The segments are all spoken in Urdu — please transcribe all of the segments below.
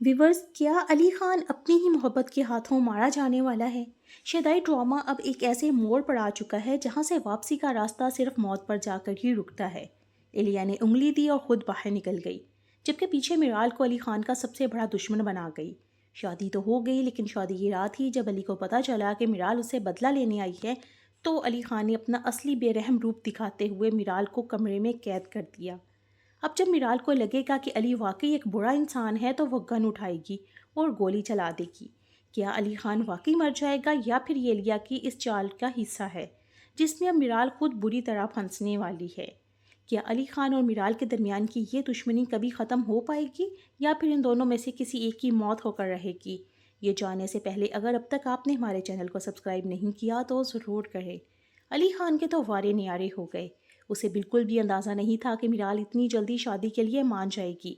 ویورز، کیا علی خان اپنی ہی محبت کے ہاتھوں مارا جانے والا ہے؟ شیدائی ڈرامہ اب ایک ایسے موڑ پر آ چکا ہے جہاں سے واپسی کا راستہ صرف موت پر جا کر ہی رکتا ہے۔ الیا نے انگلی دی اور خود باہر نکل گئی، جبکہ پیچھے میرال کو علی خان کا سب سے بڑا دشمن بنا گئی۔ شادی تو ہو گئی، لیکن شادی کی رات ہی جب علی کو پتہ چلا کہ میرال اسے بدلہ لینے آئی ہے، تو علی خان نے اپنا اصلی بے رحم روپ دکھاتے ہوئے میرال کو کمرے میں قید کر دیا۔ اب جب میرال کو لگے گا کہ علی واقعی ایک برا انسان ہے تو وہ گن اٹھائے گی اور گولی چلا دے گی۔ کیا علی خان واقعی مر جائے گا یا پھر یہ الیا کی اس چال کا حصہ ہے جس میں اب میرال خود بری طرح پھنسنے والی ہے؟ کیا علی خان اور میرال کے درمیان کی یہ دشمنی کبھی ختم ہو پائے گی یا پھر ان دونوں میں سے کسی ایک کی موت ہو کر رہے گی؟ یہ جاننے سے پہلے اگر اب تک آپ نے ہمارے چینل کو سبسکرائب نہیں کیا تو ضرور کریں۔ علی خان کے تو وارے نیارے ہو گئے۔ اسے بالکل بھی اندازہ نہیں تھا کہ میرال اتنی جلدی شادی کے لیے مان جائے گی۔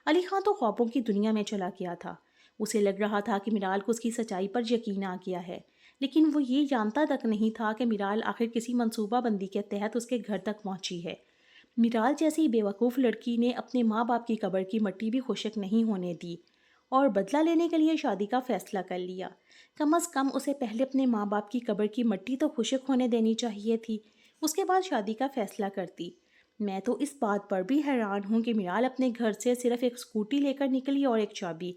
علی خان تو خوابوں کی دنیا میں چلا گیا تھا۔ اسے لگ رہا تھا کہ میرال کو اس کی سچائی پر یقین آ گیا ہے، لیکن وہ یہ جانتا تک نہیں تھا کہ میرال آخر کسی منصوبہ بندی کے تحت اس کے گھر تک پہنچی ہے۔ میرال جیسی بے وقوف لڑکی نے اپنے ماں باپ کی قبر کی مٹی بھی خشک نہیں ہونے دی اور بدلہ لینے کے لیے شادی کا فیصلہ کر لیا۔ کم از کم اسے پہلے اپنے ماں باپ کی قبر کی مٹی تو خشک ہونے دینی چاہیے تھی، اس کے بعد شادی کا فیصلہ کرتی۔ میں تو اس بات پر بھی حیران ہوں کہ میرال اپنے گھر سے صرف ایک اسکوٹی لے کر نکلی اور ایک چابی،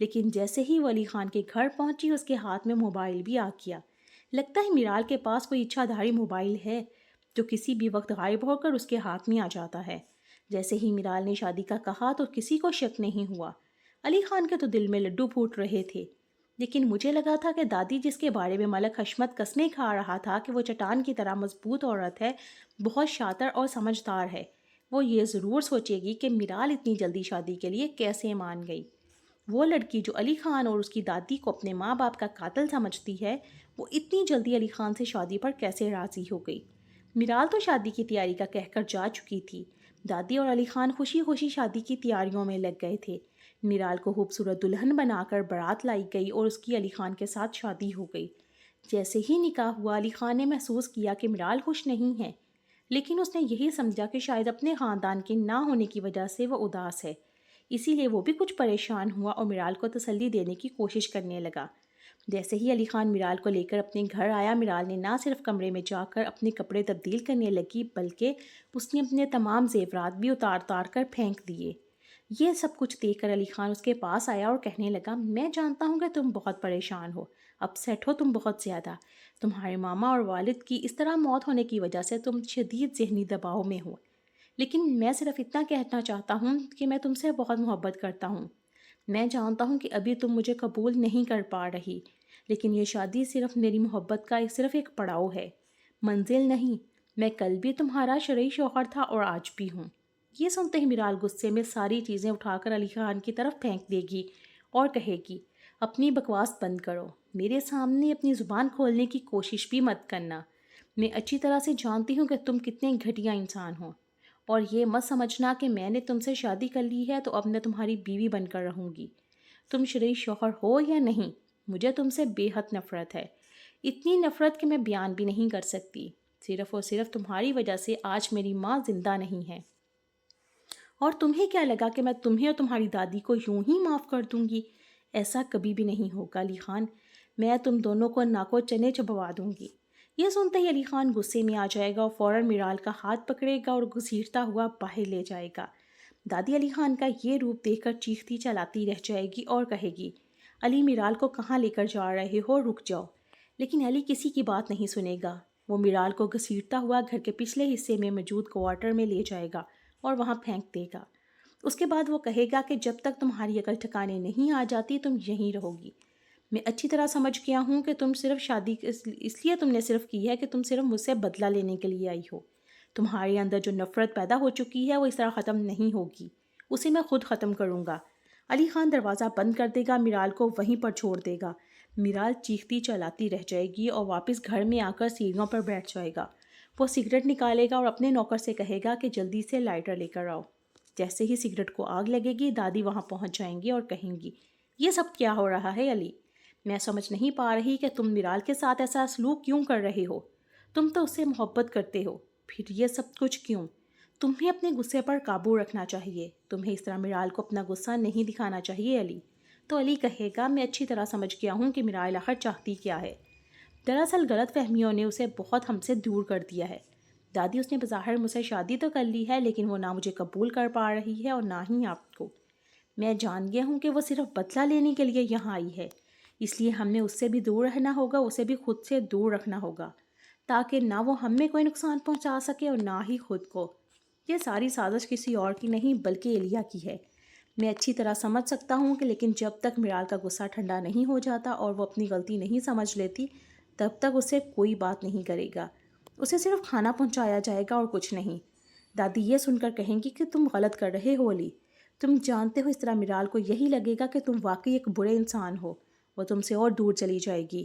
لیکن جیسے ہی وہ علی خان کے گھر پہنچی اس کے ہاتھ میں موبائل بھی آ گیا۔ لگتا ہے میرال کے پاس کوئی اچھا دھاری موبائل ہے جو کسی بھی وقت غائب ہو کر اس کے ہاتھ میں آ جاتا ہے۔ جیسے ہی میرال نے شادی کا کہا تو کسی کو شک نہیں ہوا۔ علی خان کے تو دل میں لڈو پھوٹ رہے تھے، لیکن مجھے لگا تھا کہ دادی جس کے بارے میں ملک حشمت قسمیں کھا رہا تھا کہ وہ چٹان کی طرح مضبوط عورت ہے، بہت شاطر اور سمجھدار ہے، وہ یہ ضرور سوچے گی کہ میرال اتنی جلدی شادی کے لیے کیسے مان گئی۔ وہ لڑکی جو علی خان اور اس کی دادی کو اپنے ماں باپ کا قاتل سمجھتی ہے، وہ اتنی جلدی علی خان سے شادی پر کیسے راضی ہو گئی؟ میرال تو شادی کی تیاری کا کہہ کر جا چکی تھی۔ دادی اور علی خان خوشی خوشی شادی کی تیاریوں میں لگ گئے تھے۔ میرال کو خوبصورت دلہن بنا کر بارات لائی گئی اور اس کی علی خان کے ساتھ شادی ہو گئی۔ جیسے ہی نکاح ہوا علی خان نے محسوس کیا کہ میرال خوش نہیں ہے، لیکن اس نے یہی سمجھا کہ شاید اپنے خاندان کے نہ ہونے کی وجہ سے وہ اداس ہے، اسی لیے وہ بھی کچھ پریشان ہوا اور میرال کو تسلی دینے کی کوشش کرنے لگا۔ جیسے ہی علی خان میرال کو لے کر اپنے گھر آیا، میرال نے نہ صرف کمرے میں جا کر اپنے کپڑے تبدیل کرنے لگی بلکہ اس نے اپنے تمام زیورات بھی اتار کر پھینک دیے۔ یہ سب کچھ دیکھ کر علی خان اس کے پاس آیا اور کہنے لگا، میں جانتا ہوں کہ تم بہت پریشان ہو، اپسیٹ ہو تم بہت زیادہ۔ تمہارے ماما اور والد کی اس طرح موت ہونے کی وجہ سے تم شدید ذہنی دباؤ میں ہو، لیکن میں صرف اتنا کہنا چاہتا ہوں کہ میں تم سے بہت محبت کرتا ہوں۔ میں جانتا ہوں کہ ابھی تم مجھے قبول نہیں کر پا رہی، لیکن یہ شادی صرف میری محبت کا صرف ایک پڑاؤ ہے، منزل نہیں۔ میں کل بھی تمہارا شرعی شوہر تھا اور آج بھی ہوں۔ یہ سنتے ہی میرال غصے میں ساری چیزیں اٹھا کر علی خان کی طرف پھینک دے گی اور کہے گی، اپنی بکواس بند کرو، میرے سامنے اپنی زبان کھولنے کی کوشش بھی مت کرنا۔ میں اچھی طرح سے جانتی ہوں کہ تم کتنے گھٹیا انسان ہو، اور یہ مت سمجھنا کہ میں نے تم سے شادی کر لی ہے تو اب میں تمہاری بیوی بن کر رہوں گی۔ تم شرعی شوہر ہو یا نہیں، مجھے تم سے بے حد نفرت ہے، اتنی نفرت کہ میں بیان بھی نہیں کر سکتی۔ صرف اور صرف تمہاری وجہ سے آج میری ماں زندہ نہیں ہے، اور تمہیں کیا لگا کہ میں تمہیں اور تمہاری دادی کو یوں ہی معاف کر دوں گی؟ ایسا کبھی بھی نہیں ہوگا علی خان، میں تم دونوں کو ناکو چنے چبوا دوں گی۔ یہ سنتے ہی علی خان غصے میں آ جائے گا اور فوراً میرال کا ہاتھ پکڑے گا اور گھسیٹتا ہوا باہر لے جائے گا۔ دادی علی خان کا یہ روپ دیکھ کر چیختی چلاتی رہ جائے گی اور کہے گی، علی میرال کو کہاں لے کر جا رہے ہو، رک جاؤ۔ لیکن علی کسی کی بات نہیں سنے گا، وہ میرال کو گھسیٹتا ہوا گھر کے پچھلے حصے میں موجود کوارٹر میں لے جائے گا اور وہاں پھینک دے گا۔ اس کے بعد وہ کہے گا کہ جب تک تمہاری عقل ٹھکانے نہیں آ جاتی تم یہیں رہو گی۔ میں اچھی طرح سمجھ گیا ہوں کہ تم صرف شادی اس لیے تم نے صرف کی ہے کہ تم صرف مجھ سے بدلہ لینے کے لیے آئی ہو۔ تمہارے اندر جو نفرت پیدا ہو چکی ہے وہ اس طرح ختم نہیں ہوگی، اسے میں خود ختم کروں گا۔ علی خان دروازہ بند کر دے گا، میرال کو وہیں پر چھوڑ دے گا۔ میرال چیختی چلاتی رہ جائے گی اور واپس گھر میں آ کر سیڑھیوں پر بیٹھ جائے گا۔ وہ سگریٹ نکالے گا اور اپنے نوکر سے کہے گا کہ جلدی سے لائٹر لے کر آؤ۔ جیسے ہی سگریٹ کو آگ لگے گی، دادی وہاں پہنچ جائیں گی اور کہیں گی، یہ سب کیا ہو رہا ہے علی؟ میں سمجھ نہیں پا رہی کہ تم میرال کے ساتھ ایسا سلوک کیوں کر رہے ہو؟ تم تو اس سے محبت کرتے ہو، پھر یہ سب کچھ کیوں؟ تمہیں اپنے غصے پر قابو رکھنا چاہیے، تمہیں اس طرح میرال کو اپنا غصہ نہیں دکھانا چاہیے علی۔ تو علی کہے گا میں اچھی طرح سمجھ گیا ہوں کہ میرا آخر چاہتی کیا ہے۔ دراصل غلط فہمیوں نے اسے بہت ہم سے دور کر دیا ہے۔ دادی اس نے بظاہر مجھ سے شادی تو کر لی ہے لیکن وہ نہ مجھے قبول کر پا رہی ہے اور نہ ہی آپ کو۔ میں جان گیا ہوں کہ وہ صرف بدلہ لینے کے لیے یہاں آئی ہے، اس لیے ہم نے اس سے بھی دور رہنا ہوگا، اسے بھی خود سے دور رکھنا ہوگا تاکہ نہ وہ ہم میں کوئی نقصان پہنچا سکے اور نہ ہی خود کو۔ یہ ساری سازش کسی اور کی نہیں بلکہ ایلیا کی ہے۔ میں اچھی طرح سمجھ سکتا ہوں کہ لیکن جب تک میرال کا غصہ ٹھنڈا نہیں ہو جاتا اور وہ اپنی غلطی نہیں سمجھ لیتی تب تک اسے کوئی بات نہیں کرے گا، اسے صرف کھانا پہنچایا جائے گا اور کچھ نہیں۔ دادی یہ سن کر کہیں گی کہ تم غلط کر رہے ہو علی، تم جانتے ہو اس طرح میرال کو یہی لگے گا کہ تم واقعی ایک برے انسان ہو، وہ تم سے اور دور چلی جائے گی۔